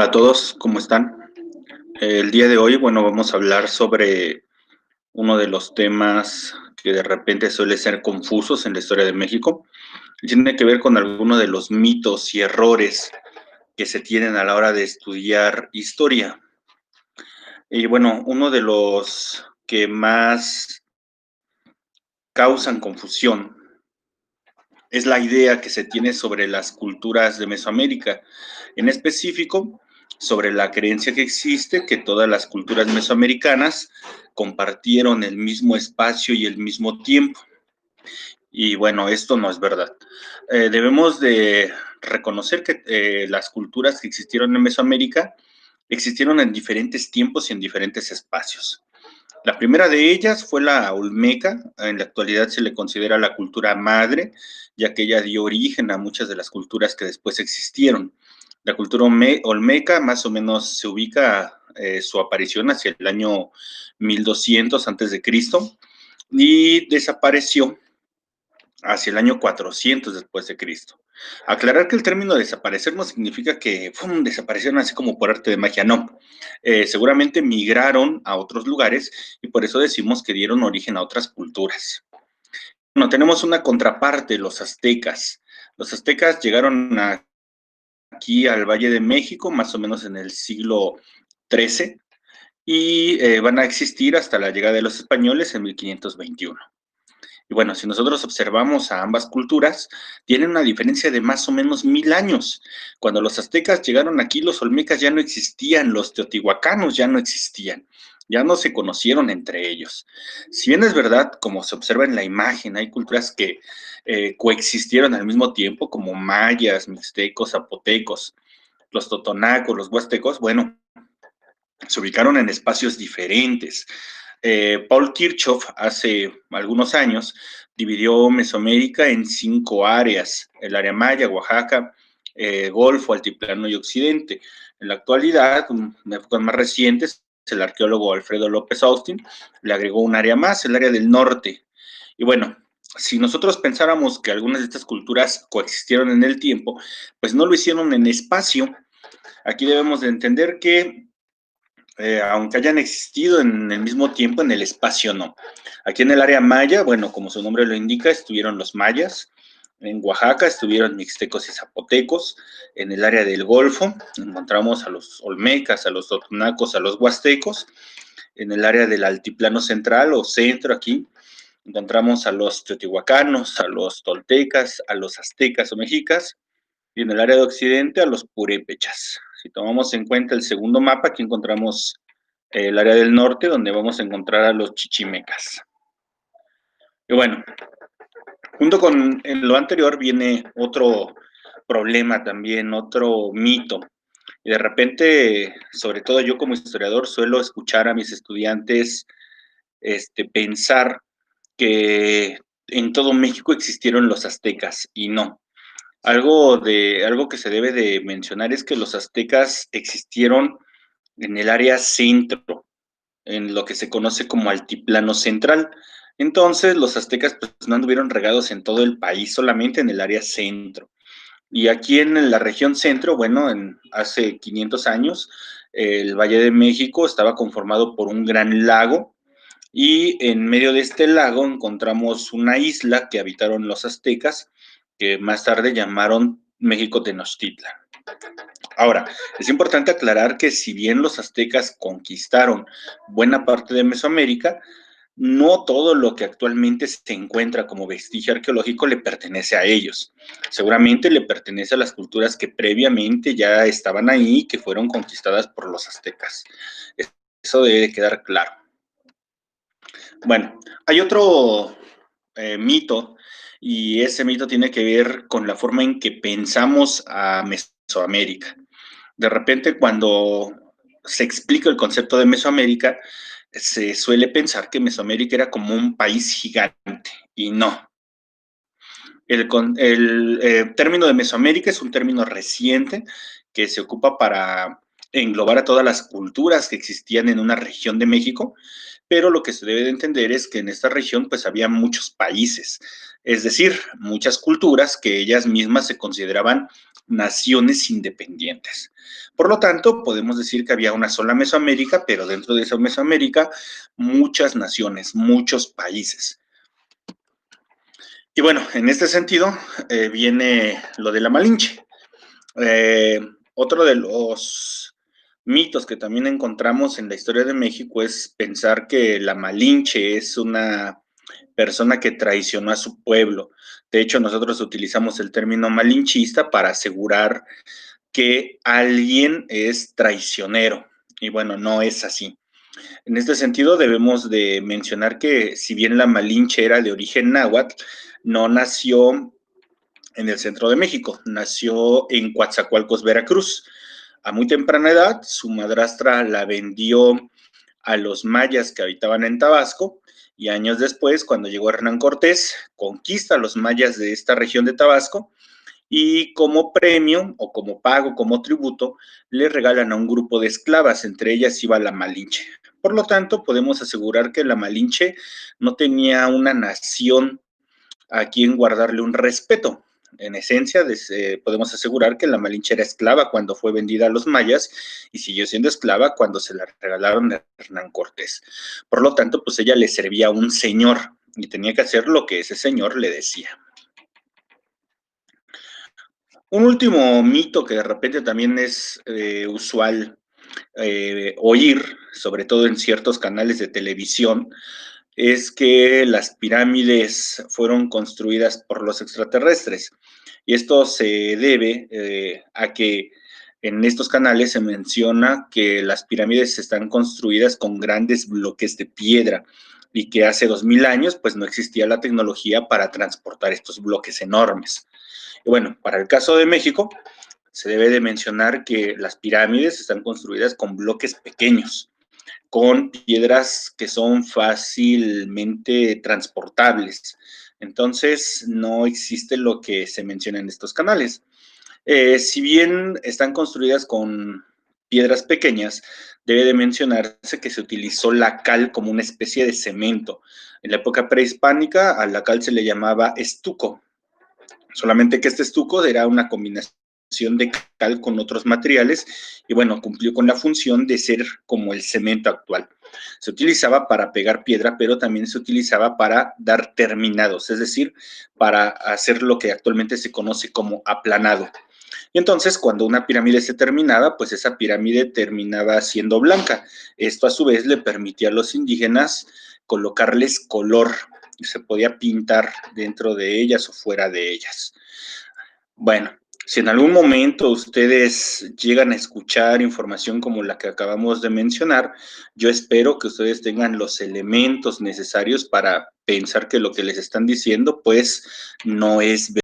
Hola a todos, ¿cómo están? El día de hoy, bueno, vamos a hablar sobre uno de los temas que de repente suele ser confusos en la historia de México. Tiene que ver con algunos de los mitos y errores que se tienen a la hora de estudiar historia. Y bueno, uno de los que más causan confusión es la idea que se tiene sobre las culturas de Mesoamérica, en específico sobre la creencia que existe que todas las culturas mesoamericanas compartieron el mismo espacio y el mismo tiempo. Y bueno, esto no es verdad. Debemos de reconocer que las culturas que existieron en Mesoamérica existieron en diferentes tiempos y en diferentes espacios. La primera de ellas fue la olmeca. En la actualidad se le considera la cultura madre, ya que ella dio origen a muchas de las culturas que después existieron. La cultura olmeca más o menos se ubica su aparición hacia el año 1200 antes de Cristo y desapareció hacia el año 400 después de Cristo. Aclarar que el término desaparecer no significa que desaparecieron así como por arte de magia, no. Seguramente migraron a otros lugares y por eso decimos que dieron origen a otras culturas. Bueno, tenemos una contraparte, los aztecas. Los aztecas llegaron aquí al Valle de México más o menos en el siglo XIII y van a existir hasta la llegada de los españoles en 1521. Y bueno, si nosotros observamos a ambas culturas, tienen una diferencia de más o menos 1000 años. Cuando los aztecas llegaron aquí, los olmecas ya no existían, los teotihuacanos ya no existían, ya no se conocieron entre ellos. Si bien es verdad, como se observa en la imagen, hay culturas que coexistieron al mismo tiempo, como mayas, mixtecos, zapotecos, los totonacos, los huastecos, bueno, se ubicaron en espacios diferentes. Paul Kirchhoff hace algunos años dividió Mesoamérica en 5 áreas: el área maya, Oaxaca, Golfo, Altiplano y Occidente. En la actualidad, en épocas más recientes, el arqueólogo Alfredo López Austin le agregó un área más, el área del norte. Y bueno, si nosotros pensáramos que algunas de estas culturas coexistieron en el tiempo, pues no lo hicieron en espacio. Aquí debemos de entender que aunque hayan existido en el mismo tiempo, en el espacio no. Aquí en el área maya, bueno, como su nombre lo indica, estuvieron los mayas. En Oaxaca estuvieron mixtecos y zapotecos. En el área del Golfo encontramos a los olmecas, a los totonacos, a los huastecos. En el área del altiplano central o centro aquí encontramos a los teotihuacanos, a los toltecas, a los aztecas o mexicas. Y en el área de occidente a los purépechas. Si tomamos en cuenta el segundo mapa, aquí encontramos el área del norte, donde vamos a encontrar a los chichimecas. Y bueno, junto con lo anterior viene otro problema también, otro mito. Y de repente, sobre todo yo como historiador, suelo escuchar a mis estudiantes pensar que en todo México existieron los aztecas, y no. Algo que se debe de mencionar es que los aztecas existieron en el área centro, en lo que se conoce como altiplano central. Entonces, los aztecas pues, no anduvieron regados en todo el país, solamente en el área centro. Y aquí en la región centro, bueno, hace 500 años, el Valle de México estaba conformado por un gran lago y en medio de este lago encontramos una isla que habitaron los aztecas, que más tarde llamaron México Tenochtitlan. Ahora, es importante aclarar que si bien los aztecas conquistaron buena parte de Mesoamérica, no todo lo que actualmente se encuentra como vestigio arqueológico le pertenece a ellos. Seguramente le pertenece a las culturas que previamente ya estaban ahí y que fueron conquistadas por los aztecas. Eso debe quedar claro. Bueno, hay otro mito, y ese mito tiene que ver con la forma en que pensamos a Mesoamérica. De repente, cuando se explica el concepto de Mesoamérica, se suele pensar que Mesoamérica era como un país gigante, y no. El término de Mesoamérica es un término reciente que se ocupa para englobar a todas las culturas que existían en una región de México, pero lo que se debe de entender es que en esta región pues había muchos países, es decir, muchas culturas que ellas mismas se consideraban naciones independientes. Por lo tanto, podemos decir que había una sola Mesoamérica, pero dentro de esa Mesoamérica, muchas naciones, muchos países. Y bueno, en este sentido, viene lo de la Malinche. Otro de los mitos que también encontramos en la historia de México es pensar que la Malinche es una persona que traicionó a su pueblo. De hecho, nosotros utilizamos el término malinchista para asegurar que alguien es traicionero. Y bueno, no es así. En este sentido, debemos de mencionar que si bien la Malinche era de origen náhuatl, no nació en el centro de México, nació en Coatzacoalcos, Veracruz. A muy temprana edad, su madrastra la vendió a los mayas que habitaban en Tabasco, y años después, cuando llegó Hernán Cortés, conquista a los mayas de esta región de Tabasco, y como premio o como pago, como tributo, le regalan a un grupo de esclavas, entre ellas iba la Malinche. Por lo tanto, podemos asegurar que la Malinche no tenía una nación a quien guardarle un respeto. En esencia, podemos asegurar que la Malinche era esclava cuando fue vendida a los mayas y siguió siendo esclava cuando se la regalaron a Hernán Cortés. Por lo tanto, pues ella le servía a un señor y tenía que hacer lo que ese señor le decía. Un último mito que de repente también es usual oír, sobre todo en ciertos canales de televisión, es que las pirámides fueron construidas por los extraterrestres. Y esto se debe a que en estos canales se menciona que las pirámides están construidas con grandes bloques de piedra y que hace 2000 años pues no existía la tecnología para transportar estos bloques enormes. Y bueno, para el caso de México, se debe de mencionar que las pirámides están construidas con bloques pequeños, con piedras que son fácilmente transportables. Entonces, no existe lo que se menciona en estos canales. Si bien están construidas con piedras pequeñas, debe de mencionarse que se utilizó la cal como una especie de cemento. En la época prehispánica a la cal se le llamaba estuco, solamente que este estuco era una combinación de cal con otros materiales y bueno, cumplió con la función de ser como el cemento actual. Se utilizaba para pegar piedra, pero también se utilizaba para dar terminados, es decir, para hacer lo que actualmente se conoce como aplanado. Y entonces, cuando una pirámide se terminaba, pues esa pirámide terminaba siendo blanca. Esto a su vez le permitía a los indígenas colocarles color, se podía pintar dentro de ellas o fuera de ellas. Bueno, si en algún momento ustedes llegan a escuchar información como la que acabamos de mencionar, yo espero que ustedes tengan los elementos necesarios para pensar que lo que les están diciendo, pues, no es